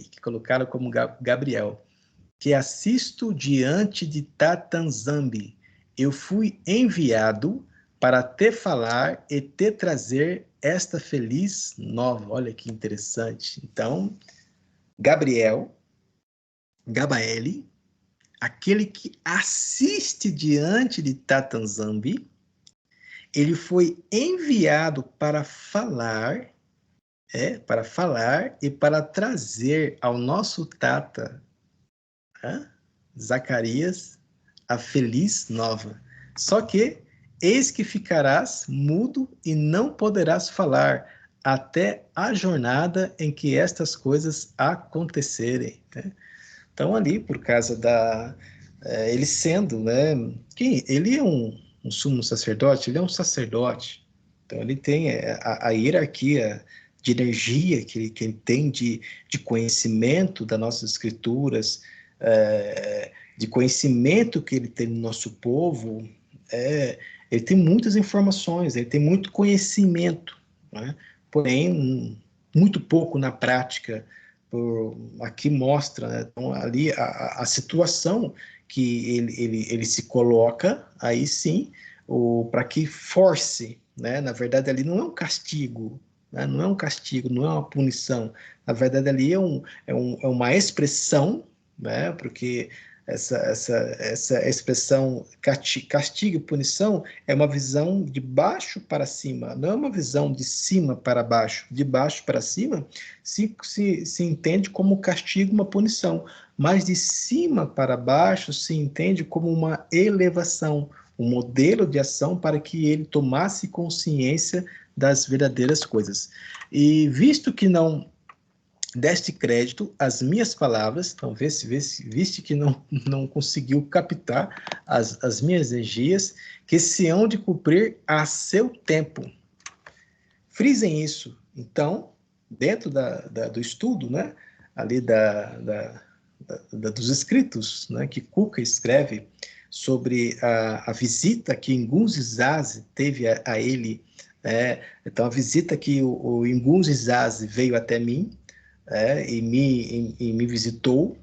que colocaram como Gabriel, que assisto diante de Tatanzambi. Eu fui enviado para te falar e te trazer esta feliz nova. Olha que interessante. Então, Gabaeli, aquele que assiste diante de Tatanzambi, ele foi enviado para falar e para trazer ao nosso Tata, Zacarias, a feliz nova. Só que, eis que ficarás mudo e não poderás falar até a jornada em que estas coisas acontecerem. Né? Então, ali, por causa ele sendo, né? Ele é um sumo sacerdote, ele é um sacerdote. Então, ele tem a hierarquia de energia que ele tem, de conhecimento das nossas escrituras, de conhecimento que ele tem no nosso povo, ele tem muitas informações, ele tem muito conhecimento, né? Porém, muito pouco na prática. Aqui mostra, né? Então, ali a situação que ele se coloca, aí sim, para que force, né? Na verdade, ali não é um castigo, né? Não é um castigo, não é uma punição. Na verdade, ali é uma expressão, né? Porque essa expressão castigo e punição é uma visão de baixo para cima, não é uma visão de cima para baixo. De baixo para cima se entende como castigo, uma punição, mas de cima para baixo se entende como uma elevação, um modelo de ação para que ele tomasse consciência das verdadeiras coisas. E visto que não deste crédito às minhas palavras, então viste que não conseguiu captar as minhas energias, que se hão de cumprir a seu tempo. Frisem isso. Então, dentro do estudo, né, ali dos escritos, né, que Cuca escreve sobre a visita que Ngunzi Zaze teve a ele, então a visita que o Ngunzi Zaze veio até mim, e me visitou,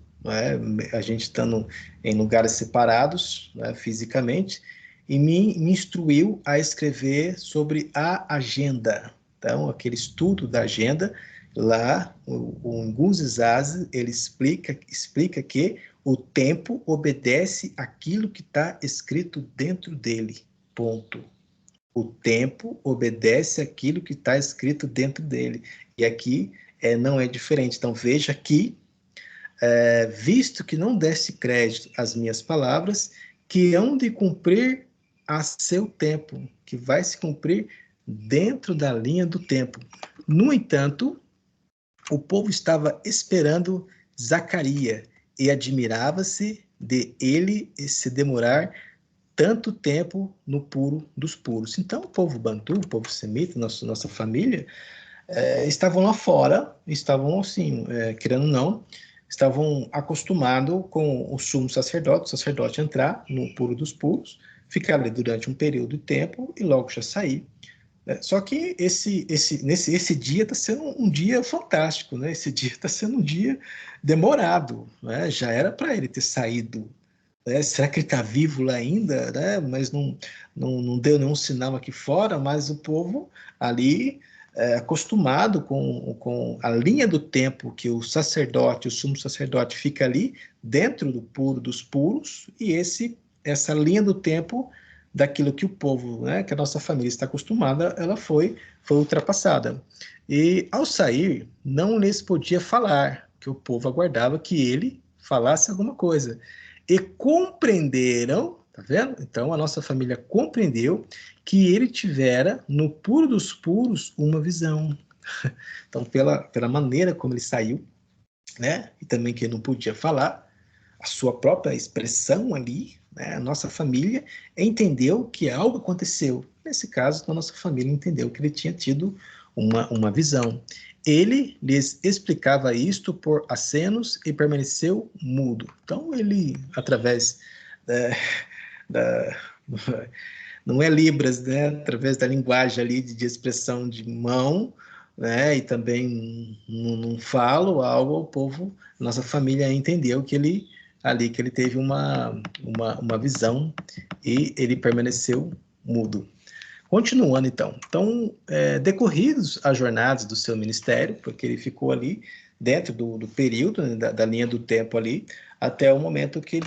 a gente estando em lugares separados, fisicamente, e me instruiu a escrever sobre a agenda. Então, aquele estudo da agenda, lá, o Ngunzi Zaze, ele explica que o tempo obedece àquilo que está escrito dentro dele, ponto. O tempo obedece àquilo que está escrito dentro dele. E aqui não é diferente. Então, veja que, visto que não deste crédito às minhas palavras, que hão de cumprir a seu tempo, que vai se cumprir dentro da linha do tempo. No entanto, o povo estava esperando Zacarias e admirava-se de ele se demorar tanto tempo no puro dos puros. Então, o povo bantu, o povo semita, nossa família, estavam lá fora, estavam assim, querendo ou não, estavam acostumados com o sumo sacerdote, o sacerdote entrar no puro dos puros, ficar ali durante um período de tempo e logo já sair. Só que esse dia está sendo um dia fantástico, né? Esse dia está sendo um dia demorado, né? Já era para ele ter saído. Será que ele está vivo lá ainda? Né? Mas não deu nenhum sinal aqui fora, mas o povo ali, acostumado com a linha do tempo que o sacerdote, o sumo sacerdote, fica ali dentro do puro dos puros, e essa linha do tempo daquilo que o povo, né, que a nossa família está acostumada, ela foi ultrapassada. E ao sair, não lhes podia falar, que o povo aguardava que ele falasse alguma coisa. E compreenderam, tá vendo? Então a nossa família compreendeu que ele tivera no puro dos puros uma visão. Então pela maneira como ele saiu, né? E também que ele não podia falar, a sua própria expressão ali, né? A nossa família entendeu que algo aconteceu. Nesse caso, a nossa família entendeu que ele tinha tido uma visão. Ele lhes explicava isto por acenos e permaneceu mudo. Então, ele, através da não é Libras, né? Através da linguagem ali de expressão de mão, né? E também não falo algo, o povo, nossa família entendeu que ele teve uma visão e ele permaneceu mudo. Continuando, então, decorridos as jornadas do seu ministério, porque ele ficou ali dentro do período, né, da linha do tempo ali, até o momento que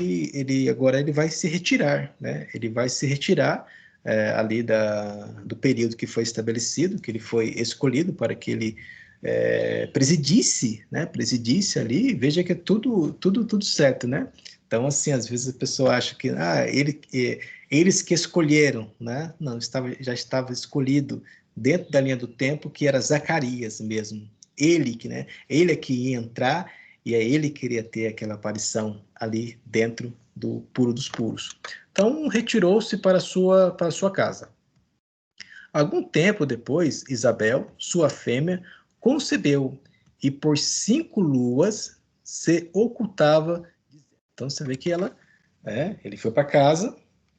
agora ele vai se retirar, né? Ele vai se retirar ali do período que foi estabelecido, que ele foi escolhido para que ele presidisse, né? Presidisse ali, veja que é tudo certo, né? Então, assim, às vezes a pessoa acha que eles que escolheram, né? Não, já estava escolhido dentro da linha do tempo, que era Zacarias mesmo. Né? Ele é que ia entrar e é ele que queria ter aquela aparição ali dentro do puro dos puros. Então, retirou-se para sua casa. Algum tempo depois, Isabel, sua fêmea, concebeu, e por 5 luas se ocultava. Então você vê que ele foi para casa,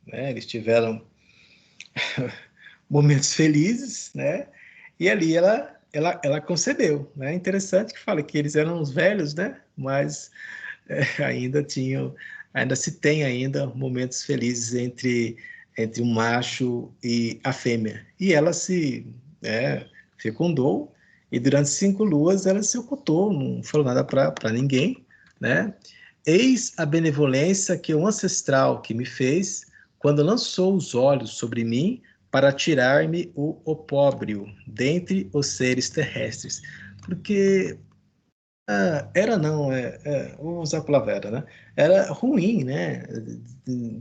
eles tiveram momentos felizes, né? E ali ela concebeu, né? Interessante que fala que eles eram os velhos, né? Mas ainda se tem ainda momentos felizes entre o macho e a fêmea. E ela se fecundou, e durante 5 luas ela se ocultou, não falou nada para ninguém, né? Eis a benevolência que o ancestral que me fez, quando lançou os olhos sobre mim, para tirar-me o opróbrio dentre os seres terrestres. Porque era não, vou usar a palavra era, né? Era ruim, né?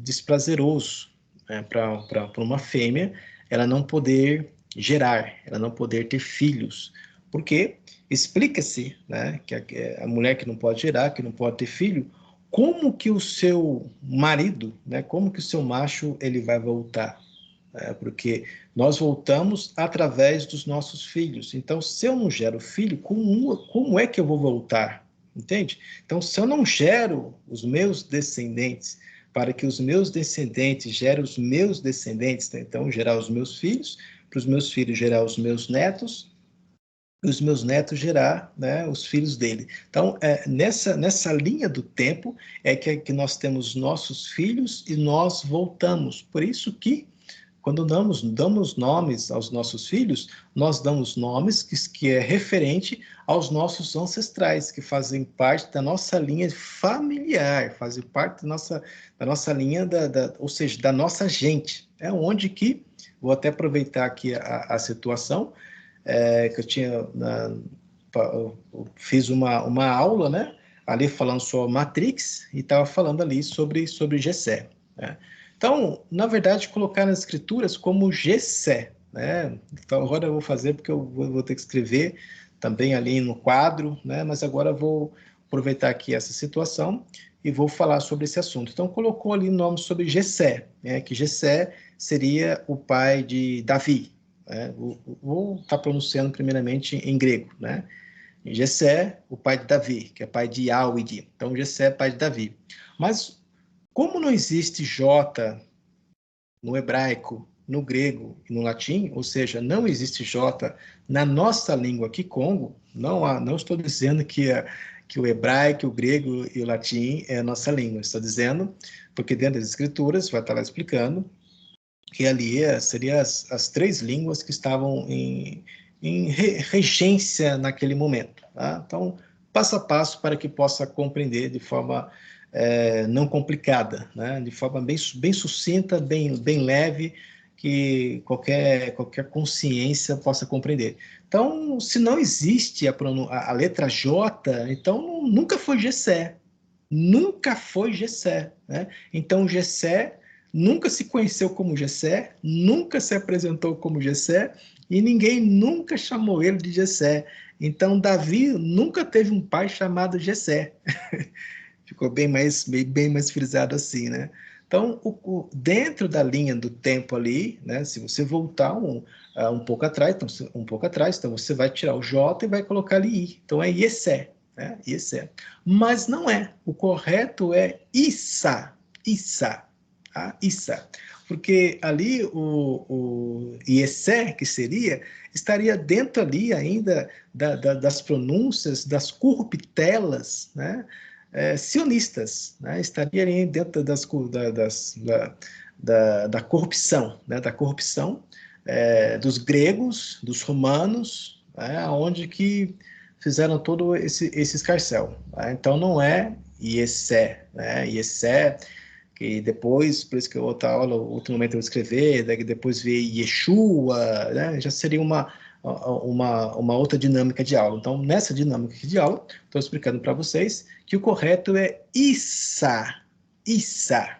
Desprazeroso, né? Para uma fêmea ela não poder gerar, ela não poder ter filhos. Porque explica-se, né, que a mulher que não pode gerar, que não pode ter filho, como que o seu marido, né, como que o seu macho ele vai voltar? Porque nós voltamos através dos nossos filhos. Então, se eu não gero filho, como é que eu vou voltar? Entende? Então, se eu não gero os meus descendentes, para que os meus descendentes gerem os meus descendentes, né? Então, gerar os meus filhos, para os meus filhos gerar os meus netos, e os meus netos gerar, né, os filhos dele. Então, nessa linha do tempo é que nós temos nossos filhos e nós voltamos. Por isso que quando damos nomes aos nossos filhos, nós damos nomes que é referente aos nossos ancestrais, que fazem parte da nossa linha familiar, fazem parte da nossa linha, ou seja, da nossa gente. É onde que, vou até aproveitar aqui a situação, que eu fiz uma aula, né, ali falando sobre Matrix, e estava falando ali sobre Jessé, né? Então, na verdade, colocar nas escrituras como Jessé, né? Então, agora eu vou fazer, porque eu vou ter que escrever também ali no quadro, né? Mas agora eu vou aproveitar aqui essa situação e vou falar sobre esse assunto. Então, colocou ali o nome sobre Jessé, né? Que Jessé seria o pai de Davi, né? Vou estar pronunciando primeiramente em grego, né? Jessé, o pai de Davi, que é pai de Áuide. Então, Jessé é pai de Davi. Mas como não existe J no hebraico, no grego e no latim, ou seja, não existe J na nossa língua aqui, Congo, não estou dizendo que o hebraico, o grego e o latim é a nossa língua, estou dizendo, porque dentro das escrituras, vai estar lá explicando, que ali seriam as 3 línguas que estavam em regência naquele momento. Tá? Então, passo a passo para que possa compreender de forma não complicada, né? De forma bem sucinta, bem leve, que qualquer consciência possa compreender. Então, se não existe a letra J, então nunca foi Jessé. Nunca foi Jessé, né? Então, Jessé nunca se conheceu como Jessé, nunca se apresentou como Jessé, e ninguém nunca chamou ele de Jessé. Então, Davi nunca teve um pai chamado Jessé. Ficou bem mais frisado assim, né? Então, dentro da linha do tempo ali, né? Se você voltar um pouco atrás, então você vai tirar o J e vai colocar ali I. Então, é Iessé, né? Iessé. Mas não é. O correto é Issa. Issa. Tá? Issa. Porque ali o Iessé, que estaria dentro ali ainda das pronúncias, das corruptelas, né? Sionistas, né? Estaria dentro da corrupção, né? Da corrupção dos gregos, dos romanos, né? Onde que fizeram todo esse escarcéu. Né? Então não é Iessé, né? Iessé, que depois, por isso que outro momento eu vou escrever, daí depois ver Yeshua, né? Já seria uma outra dinâmica de aula. Então, nessa dinâmica de aula, estou explicando para vocês que o correto é Issa. Issa.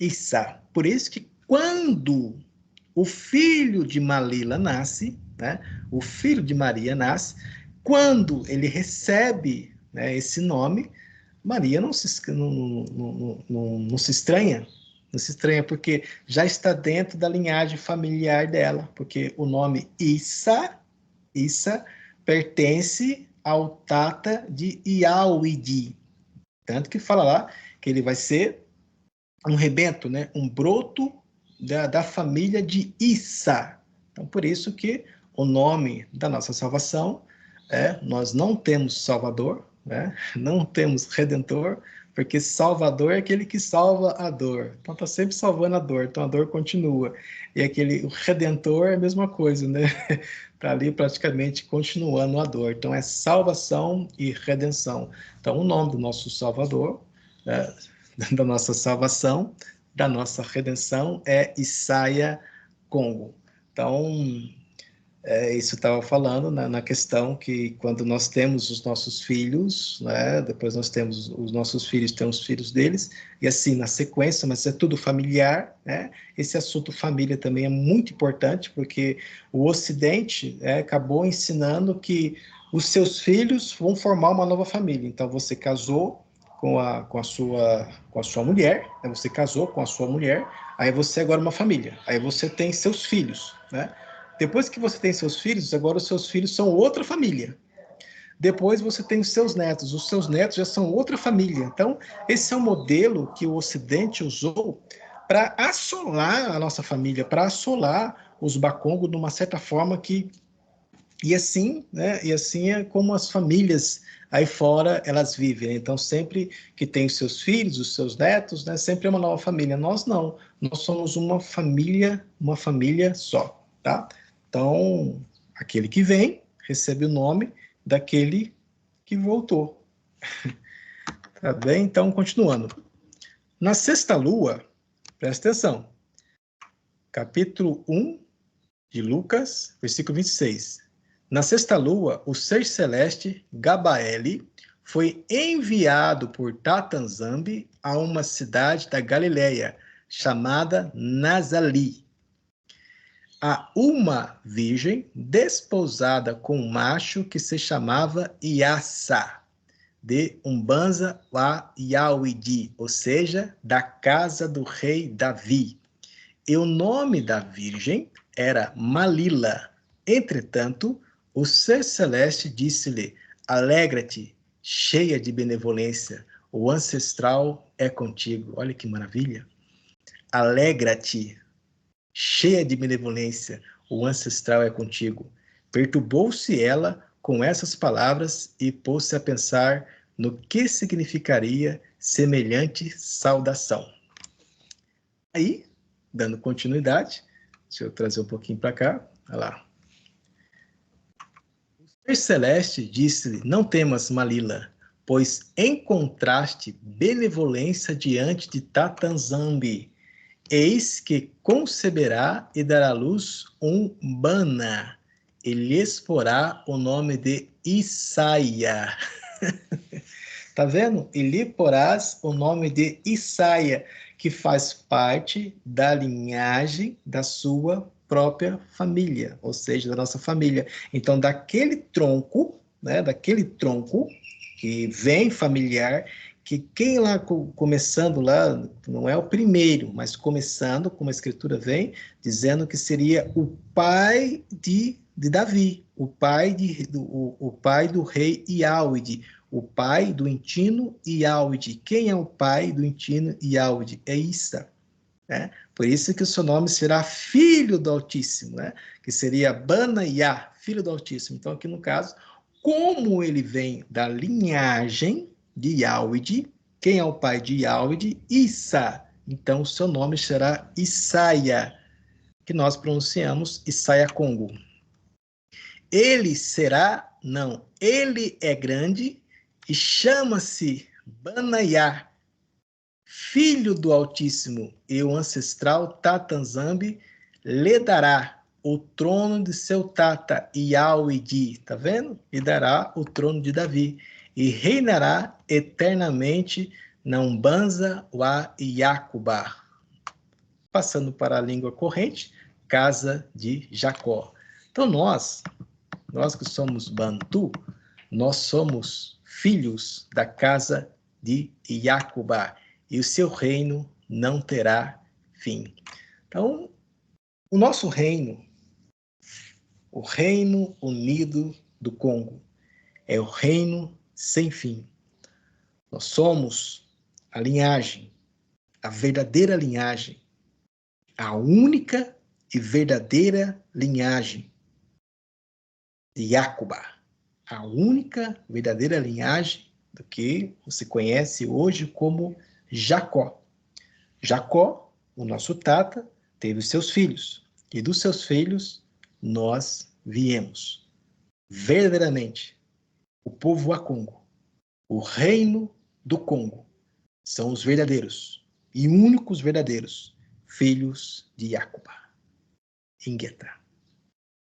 Issa. Por isso que quando o filho de Malila nasce, né, o filho de Maria nasce, quando ele recebe, né, esse nome, Maria não se estranha, não se estranha, porque já está dentro da linhagem familiar dela, porque o nome Issa pertence ao tata de Iauidi. Tanto que fala lá que ele vai ser um rebento, né? Um broto da família de Issa. Então, por isso que o nome da nossa salvação nós não temos Salvador, né? Não temos Redentor, porque Salvador é aquele que salva a dor. Então, está sempre salvando a dor, então a dor continua. E o Redentor é a mesma coisa, né? Está ali praticamente continuando a dor. Então, é salvação e redenção. Então, o nome do nosso Salvador, da nossa salvação, da nossa redenção, é Isaia Congo. Então, isso estava falando na questão que quando nós temos os nossos filhos, né, depois nós temos os nossos filhos, temos os filhos deles, e assim na sequência, mas é tudo familiar, né? Esse assunto família também é muito importante, porque o Ocidente acabou ensinando que os seus filhos vão formar uma nova família. Então você casou com a sua mulher, né? Você casou com a sua mulher, aí você agora é uma família, aí você tem seus filhos, né? Depois que você tem seus filhos, agora os seus filhos são outra família. Depois você tem os seus netos já são outra família. Então, esse é um modelo que o Ocidente usou para assolar a nossa família, para assolar os Bakongo de uma certa forma que... E assim, né? E assim é como as famílias aí fora elas vivem. Então, sempre que tem os seus filhos, os seus netos, né? Sempre é uma nova família. Nós não. Nós somos uma família só, tá? Então, aquele que vem recebe o nome daquele que voltou. Tá bem? Então, continuando. Na sexta lua, presta atenção, capítulo 1 de Lucas, versículo 26. Na sexta lua, o ser celeste, Gabaele, foi enviado por Tatanzambi a uma cidade da Galileia, chamada Nazali, a uma virgem desposada com um macho que se chamava Iassa, de Umbanza wa Yauidi, ou seja, da casa do rei Davi. E o nome da virgem era Malila. Entretanto, o ser celeste disse-lhe: alegra-te, cheia de benevolência, o ancestral é contigo. Olha que maravilha. Alegra-te, cheia de benevolência, o ancestral é contigo. Perturbou-se ela com essas palavras e pôs-se a pensar no que significaria semelhante saudação. Aí, dando continuidade, deixa eu trazer um pouquinho para cá, olha lá. O ser celeste disse-lhe: não temas, Malila, pois encontraste benevolência diante de Tatanzambi. Eis que conceberá e dará à luz um Bana, e lhes porá o nome de Isaia. Tá vendo? E lhe porás o nome de Isaia, que faz parte da linhagem da sua própria família, ou seja, da nossa família. Então, daquele tronco, né, daquele tronco que vem familiar, que quem lá, começando lá, não é o primeiro, mas começando, como a escritura vem, dizendo que seria o pai de Davi, o pai do rei Iauide, o pai do Intino Iauide. Quem é o pai do Intino Iauide? É Issa. Né? Por isso que o seu nome será Filho do Altíssimo, né? Que seria Banaiá, Filho do Altíssimo. Então, aqui no caso, como ele vem da linhagem de Iauide, quem é o pai de Iauide? Issa. Então, o seu nome será Isaia, que nós pronunciamos Isaia Congo. Ele é grande e chama-se Banaiá, Filho do Altíssimo, e o ancestral Tatanzambi lhe dará o trono de seu tata Iauidi, tá vendo? E dará o trono de Davi, e reinará eternamente na Umbanza wa Iacubá. Passando para a língua corrente, casa de Jacó. Então nós que somos Bantu, nós somos filhos da casa de Iacubá, e o seu reino não terá fim. Então, o nosso reino, o reino unido do Congo. É o reino sem fim. Nós somos a linhagem, a verdadeira linhagem, a única e verdadeira linhagem de Jacobá. A única verdadeira linhagem do que você conhece hoje como Jacó. Jacó, o nosso tata, teve os seus filhos. E dos seus filhos, nós viemos. Verdadeiramente, o povo Wakongo, o reino do Congo, são os verdadeiros e únicos verdadeiros filhos de Jacobá. Ingeta.